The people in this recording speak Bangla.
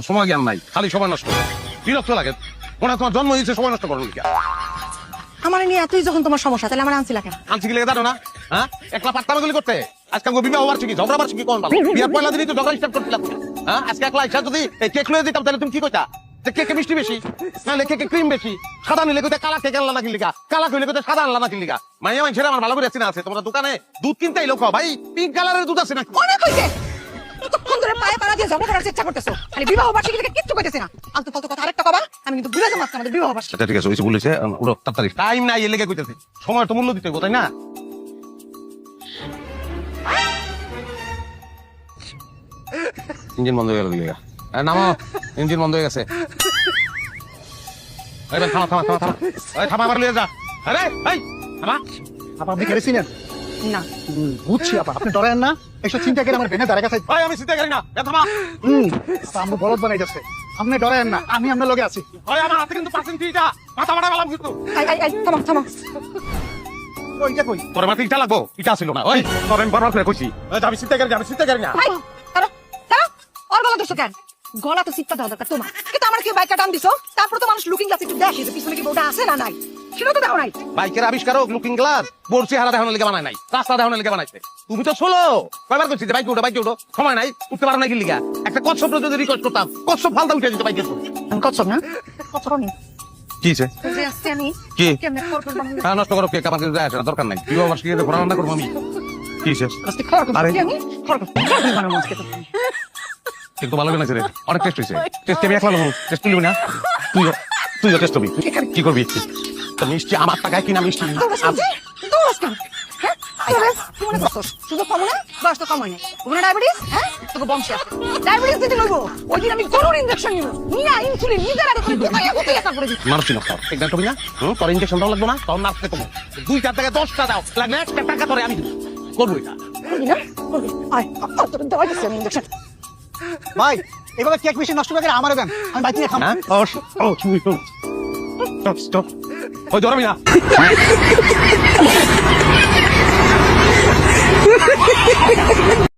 সময় জ্ঞান নাই, খালি সময় নষ্ট, বিরক্ত লাগে। মনে হয় তোমার জন্ম হয়েছে সময় নষ্ট করো লিখা। আমার নিয়ে এতই যখন তোমার সমস্যা, তাহলে আমার আনছিলা কেন? আনছি কি লেগে জানো না? হ্যাঁ, একলা পাত্তামাগুলি করতে। আজকে আমাকে বিবাহ বার্ষিকী, ঝগড়া বার্ষিকী কোন ভালো? বিয়ার পয়লা দিনই তো ঝগড়া স্টার্ট করছিলাম। হ্যাঁ, আজকে একলা ইচ্ছা যদি এই কেক লয়ে দিতাম তাহলে তুমি কি কইতা? যে কেকে মিষ্টি বেশি, নাহলে কেকে ক্রিম বেশি, সাদা নিলে কইতে কালা কেক আনলা না কিলিকা, কালা কইলে কইতে সাদা আনলা না কিলিকা। মাইয়া মাইন ছেড়ে আমার ভালো করে চিনা আছে। তোমরা দোকানে দুধ কিনতেই লোক ভাই পিঙ্ক কালারের দুধ আছে না? অনেক হইছে, কতক্ষণ ধরে পায়ে পাড়া দিয়ে ঝগড়া করার চেষ্টা করতেছো, খালি বিবাহ বার্ষিকী থেকে কিচ্ছু কইতেছে না। আলতু ফালতু কথা আরেকটা কবা, আমি কিন্তু বুঝে যাবো আজকে আমাদের বিবাহ বার্ষিকী। আচ্ছা ঠিক আছে, ওইসব বলেছে, ওরা তাড়াতাড়ি টাইম নাই এর লেগে কইতেছে। সময় তো মূল্য দিতে হবে, তাই না? ইঞ্জিন বন্ধ হয়ে গেল লিগা। নামো, ইঞ্জিন বন্ধ হয়ে গেছে। এই থামা থামা থামা থামা, এই থামা, আবার লিয়ে যা। আরে এই থামা। আপা আপনি কেড়েছিলেন না বুঝছি আপা, আপনি ডরেন না, এসব চিন্তা করে আমার ভেনে দাঁড়া গেছে। ভাই আমি চিন্তা করি না, এ থামা। আমরা বলদ বানাই যাচ্ছে, আপনি ডরেন না, আমি আপনার লগে আছি। ভাই আমার হাতে কিন্তু পার্সেন্টেজটা মাথা মারা বালাম কিন্তু। এই থামো থামো। ওইটা কই? তোর মাথা ইটা লাগবো, ইটা ছিল না। ওই তোর আমি বারবার করে কইছি, আমি চিন্তা করি না, আমি চিন্তা করি না। ভাই দাঁড়া দাঁড়া, ওর গলা ধরছো কেন? গলা তো চিপটা দেওয়া দরকার তোমার, কিন্তু আমার কি বাইকটা টান দিছো? তারপর তো মানুষ লুকিং গ্লাস একটু দেখে যে পিছনে কি বউটা আছে না নাই, সেটা তো দেখো নাই। বাইকের আবিষ্কারক লুকিং গ্লাস বোর চেহারা দেখানোর লেগে বানায় নাই, রাস্তা দেখানোর লেগে বানাইছে। তুমি তো ছোলো কয়বার করছি যে বাইকে উঠো, সময় নাই, উঠতে পারো না কি লিগা? একটা কচ্ছপ যদি রিকোয়েস্ট করতাম, কচ্ছপ ফালতা উঠে যেত বাইকের। আমি কচ্ছপ না, কচ্ছপ আমি কি হয়েছে? যে আসছে আমি কি? কেমনে খড়খড় বানাবো? হ্যাঁ, নষ্ট করো কেক, আমার কিন্তু যায় আসে না, দরকার নাই। বিবাহ বার্ষিকী ঘোরা রান্না করবো আমি। কি হয়েছে? আজকে খড়খড় আরে। আমি খড়খড় বানাবো আজকে তো। কিন্তু ভালো বানাইছে রে, অনেক টেস্ট হয়েছে। টেস্ট আমি একলা নেবো, টেস্ট তুলবি না? তুইও টেস্ট হবি। কি করবি? তো মিষ্টি আমার টাকায় কিনা মিষ্টি। দৌড়াস কেন? হ্যাঁ? দৌড়াস? কি মনে করছস? শুধু কম না? বয়স তো কম হয় নাই। ওখানে ডায়াবেটিস? হ্যাঁ? তোকে বংশে আছে। ডায়াবেটিস দিতে লইবো। ওই দিন আমি গরুর ইনজেকশন নিব। নিয়া ইনসুলিন নিজের আগে করে গুতাইয়া গুতাইয়া তারপরে দিচ্ছি। মানুষই না তোর এক করবি না? তোর ইঞ্জেকশন দাও লাগবো না? তোর নার্সকে কমো 2-4 থেকে 10টা দাও, লাগলে 1 টাকা তোরে আমি দিব। করবো এটা। করবি না? করবি। আয়, তোর দেওয়া দিচ্ছি আমি ইনজেকশন। ভাই এভাবে কেক বেশি নষ্ট করে আমারে দেন, আমি বাইক নিয়ে খাবো। হ্যাঁ? স্টপ। ওই ধরবি না।